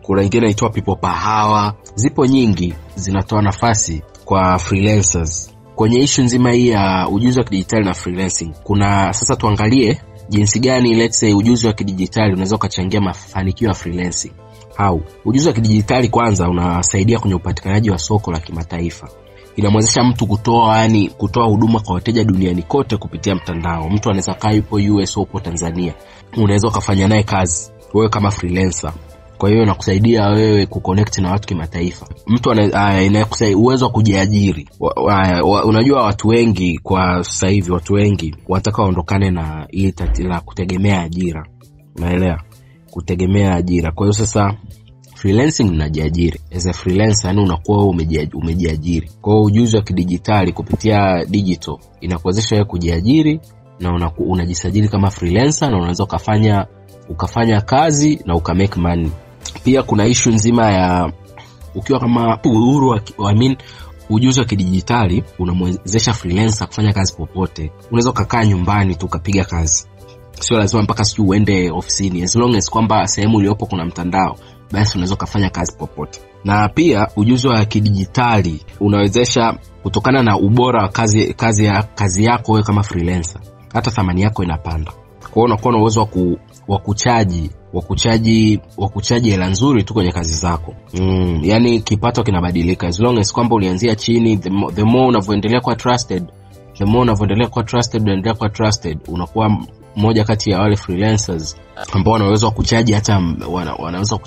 Kuna nyingine inaitwa People Power. Zipo nyingi zinatoa nafasi kwa freelancers kwenye issue nzima hii ya ujuzi wa kidijitali na freelancing. Sasa tuangalie jinsi gani let's say ujuzi wa kidijitali unaweza kuchangia mafanikio ya freelancing. Ujuzi wa kidijitali kwanza unasaidia kwenye upatikanaji wa soko la kimataifa. Inamwezesha mtu kutoa huduma kwa wateja duniani kote kupitia mtandao. Mtu anaweza kaa yupo US au yupo Tanzania. Unaweza kufanya naye kazi wewe kama freelancer. Kwa hiyo inakusaidia wewe kuconnect na watu kimataifa. Mtu inakusaidia uwezo wa kujiajiri. Unajua watu wengi kwa sasa hivi wanataka waondokane na ile tatizo la kutegemea ajira. Unaelewa? Kutegemea ajira. Kwa hiyo sasa freelancing unajiajiri. As a freelancer yani unakuwa umejiajiri. Kwa hiyo ujuzi wa kidijitali kupitia digital inakuwezesha wewe kujiajiri na unajisajili kama freelancer na unaweza ukafanya kazi na ukamake money. Pia kuna issue nzima ya ukiwa kama uhuru ujuzi wa kidijitali unamwezesha freelancer kufanya kazi popote. Unaweza kukaa nyumbani tu ukapiga kazi. Sio lazima mpaka uende ofisini. As long as kwamba sehemu uliyopo kuna mtandao, basi unaweza kufanya kazi popote. Na pia ujuzi wa kidijitali unawezesha kutokana na ubora wa kazi yako wewe kama freelancer, hata thamani yako inapanda. Kwa hiyo unakuwa na uwezo wa kuchaji hela nzuri tu kwenye kazi zako. Yani kipato kinabadilika. As long as kwamba ulianzia chini, the more unavyoendelea kuwa trusted, unakuwa mmoja kati ya wale freelancers ambao wanaweza kuchaji hata wanaweza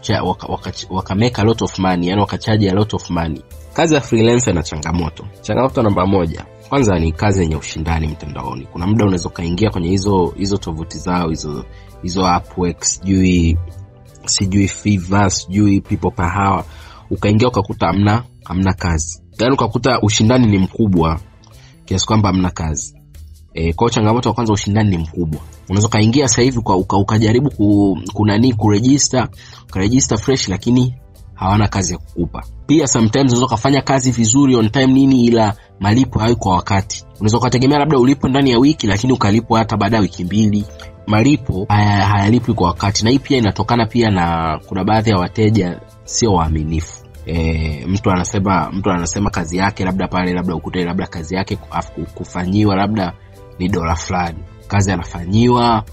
wakamake a lot of money, yani wakachaji a lot of money. Kazi ya freelancer ina changamoto. Changamoto namba 1, kwanza ni kazi yenye ushindani mtandaoni. Kuna muda unaweza kaingia kwenye hizo tovuti zao, hizo Upwork, sijui Fiverr, sijui People Power, ukaingia ukakuta hamna kazi. Yani ukakuta ushindani ni mkubwa kiasi kwamba hamna kazi. Kwa changamoto ya kwanza, ushindani ni mkubwa. Unaweza kaingia sasa hivi ukajaribu kuregister fresh, lakini hawana kazi ya kukupa. Pia sometimes unaweza kufanya kazi vizuri on time ila malipo hayo kwa wakati. Unaweza kutegemea labda ulipo ndani ya wiki, lakini ukalipwa hata baada ya wiki 2. Malipo hayalipwi kwa wakati. Na hii pia inatokana pia na kuna baadhi ya wateja sio waaminifu. Mtu anasema kazi yake labda pale, labda ukute labda kazi yake kufanyiwa labda ni dola fulani. Kazi anafanyiwa,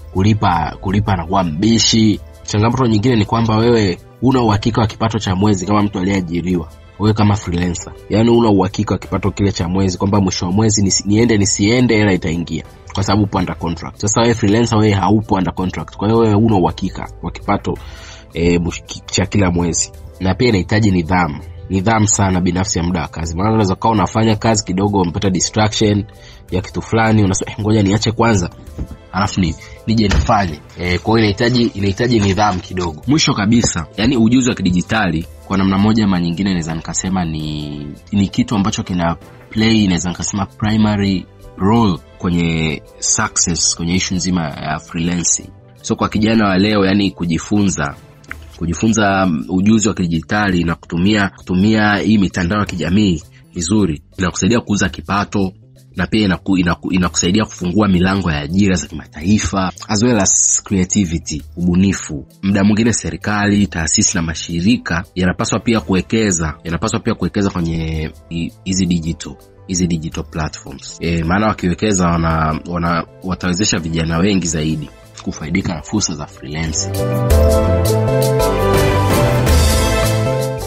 kulipa anakuwa mbishi. Changamoto nyingine ni kwamba wewe una uhakika wa kipato cha mwezi kama mtu aliyeajiriwa. Wewe kama freelancer, yani una uhakika wa kipato kile cha mwezi kwamba mwisho wa mwezi niende nisiende hela itaingia, kwa sababu upo under contract. Sasa wewe freelancer, wewe haupo under contract. Kwa hiyo wewe una uhakika wa kipato cha kila mwezi. Na pia inahitaji nidhamu sana binafsi ya muda wa kazi. Maana unaweza kuwa unafanya kazi kidogo, unapata distraction ya kitu fulani, unasema ngoja niache kwanza alafu nije nifanye. Kwa hiyo inahitaji nidhamu kidogo. Mwisho kabisa, yani ujuzi wa kidijitali kwa namna moja ama nyingine naweza nikasema ni kitu ambacho kina play, naweza nikasema primary role kwenye success kwenye issue nzima ya freelancing. So kwa kijana wa leo, yani kujifunza ujuzi wa kidijitali na kutumia hii mitandao ya kijamii vizuri inakusaidia kuuza kipato, na pia inakusaidia kufungua milango ya ajira za kimataifa, as well as creativity, ubunifu. Muda mwingine serikali, taasisi na mashirika yanapaswa pia kuwekeza kwenye hizi digital platforms. Maana wakiwekeza watawezesha vijana wengi zaidi kufaidika na fursa za freelancing.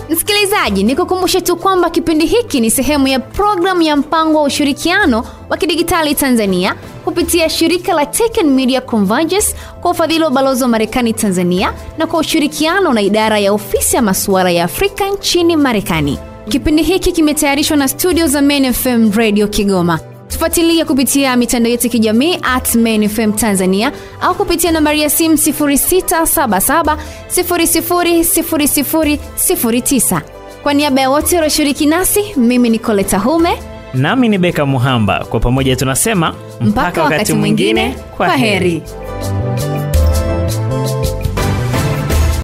Msikilizaji, nikukumbushe tu kwamba kipindi hiki ni sehemu ya programu ya mpango wa ushirikiano wa kidigitali Tanzania kupitia shirika la Tech Media Convergence kwa ufadhili wa balozi wa Marekani Tanzania na kwa ushirikiano na idara ya ofisi ya masuala ya Afrika nchini Marekani. Kipindi hiki kimetayarishwa na studio za Main FM Radio Kigoma. Tufuatilie kupitia mitandao yetu ya kijamii @mainfm Tanzania au kupitia nambari ya simu 0677 000009. Kwa niaba ya wote walioshiriki nasi, mimi ni Coleta Hume nami ni Beka Muhamba. Kwa pamoja tunasema mpaka wakati mwingine, kwa heri.